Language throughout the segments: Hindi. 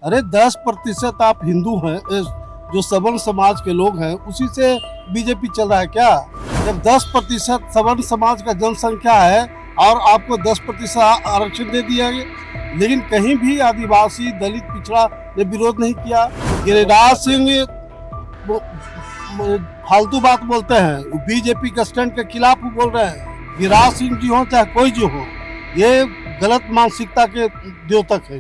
अरे 10% आप हिंदू हैं, जो सवर्ण समाज के लोग हैं, उसी से बीजेपी चल रहा है क्या? जब 10% सवर्ण समाज का जनसंख्या है और आपको 10% आरक्षण दे दिया गया, लेकिन कहीं भी आदिवासी, दलित, पिछड़ा ने विरोध नहीं किया। गिरिराज सिंह फालतू बात बोलते हैं, बीजेपी के स्टैंड के खिलाफ बोल रहे हैं। गिरिराज सिंह जी हो चाहे कोई जो हो, ये गलत मानसिकता के द्योतक है।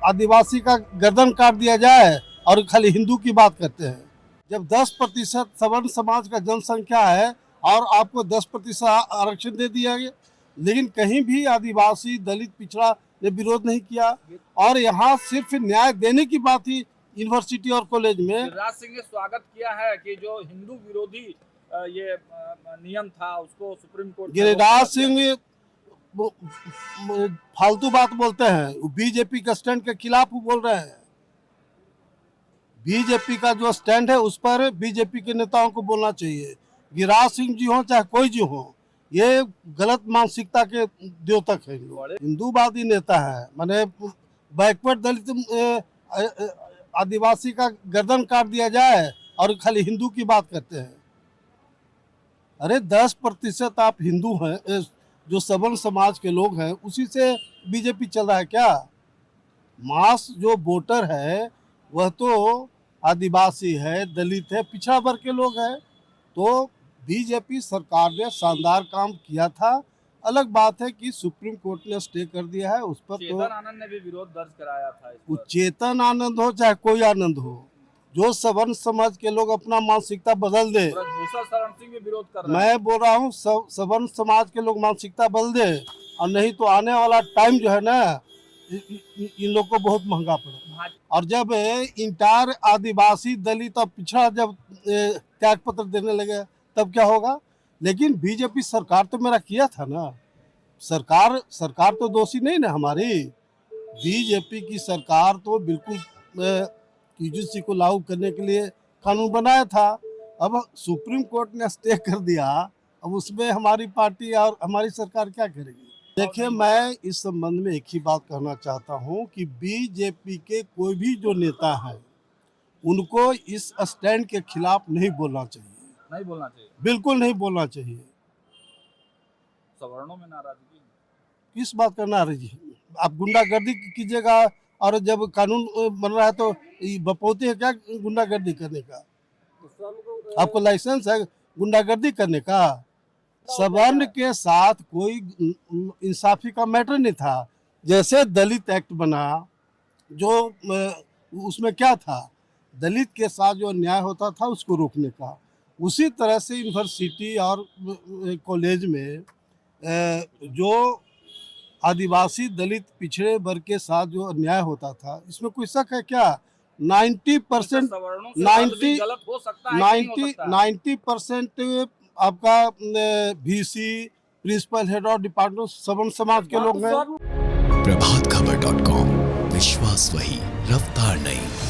आदिवासी का गर्दन काट दिया जाए और खाली हिंदू की बात करते हैं। जब 10% सवर्ण समाज का जनसंख्या है और आपको 10% आरक्षण दे दिया गया, लेकिन कहीं भी आदिवासी, दलित, पिछड़ा ने विरोध नहीं किया। और यहाँ सिर्फ न्याय देने की बात ही यूनिवर्सिटी और कॉलेज में। गिरिराज सिंह ने स्वागत किया है कि जो हिंदू विरोधी ये नियम था उसको सुप्रीम कोर्ट। गिरिराज सिंह फालतू बात बोलते हैं, बीजेपी के स्टैंड के खिलाफ बोल रहे हैं। बीजेपी का जो स्टैंड है उस पर बीजेपी के नेताओं को बोलना चाहिए। गिरिराज सिंह जी हो चाहे कोई जी हो, ये गलत मानसिकता के द्योतक है। हिंदूवादी नेता है, माने बैकवर्ड दलित आदिवासी का गर्दन काट दिया जाए और खाली हिंदू की बात करते हैं। अरे 10% आप हिंदू हैं, जो सवर्ण समाज के लोग हैं, उसी से बीजेपी चल रहा है क्या? मास जो वोटर है वह तो आदिवासी है, दलित है, पिछड़ा वर्ग के लोग हैं। तो बीजेपी सरकार ने शानदार काम किया था। अलग बात है कि सुप्रीम कोर्ट ने स्टे कर दिया है, उस पर तो चेतन आनंद ने भी विरोध दर्ज कराया था। वो चेतन आनंद हो चाहे कोई आनंद हो, जो सवर्ण समाज के लोग अपना मानसिकता बदल दे। भूषण शरण सिंह भी विरोध कर रहे हैं। मैं बोल रहा हूँ सवर्ण समाज के लोग मानसिकता बदल दे, और नहीं तो आने वाला टाइम जो है ना, इन लोग को बहुत महंगा पड़ेगा। और जब इंटायर आदिवासी, दलित और पिछड़ा जब त्याग पत्र देने लगे तब क्या होगा? लेकिन बीजेपी सरकार तो मेरा किया था ना। सरकार तो दोषी नहीं ना हमारी। बीजेपी की सरकार तो बिल्कुल यूजीसी को लागू करने के लिए कानून बनाया था। अब सुप्रीम कोर्ट ने स्टे कर दिया, अब उसमें हमारी पार्टी और हमारी सरकार क्या करेगी? देखिए, मैं इस संबंध में एक ही बात कहना चाहता हूं कि बीजेपी के कोई भी जो नेता हैं, उनको इस स्टैंड के खिलाफ नहीं बोलना चाहिए। नहीं बोलना चाहिए, बिल्कुल नहीं बोलना चाहिए। सवर्णों में नाराजगी किस बात का नाराजगी? आप गुंडागर्दी कीजिएगा, और जब कानून बन रहा है तो बपौती है क्या गुंडागर्दी करने का? आपको लाइसेंस है गुंडागर्दी करने का? सवर्ण के साथ कोई इंसाफी का मैटर नहीं था। जैसे दलित एक्ट बना, जो उसमें क्या था, दलित के साथ जो अन्याय होता था उसको रोकने का, उसी तरह से यूनिवर्सिटी और कॉलेज में जो आदिवासी, दलित, पिछड़े वर्ग के साथ जो अन्याय होता था, इसमें कोई शक है क्या? 90% आपका VC, प्रिंसिपल हेड और डिपार्टमेंट सवर्ण समाज के लोग हैं। प्रभातखबर.com, विश्वास वही, रफ्तार नहीं।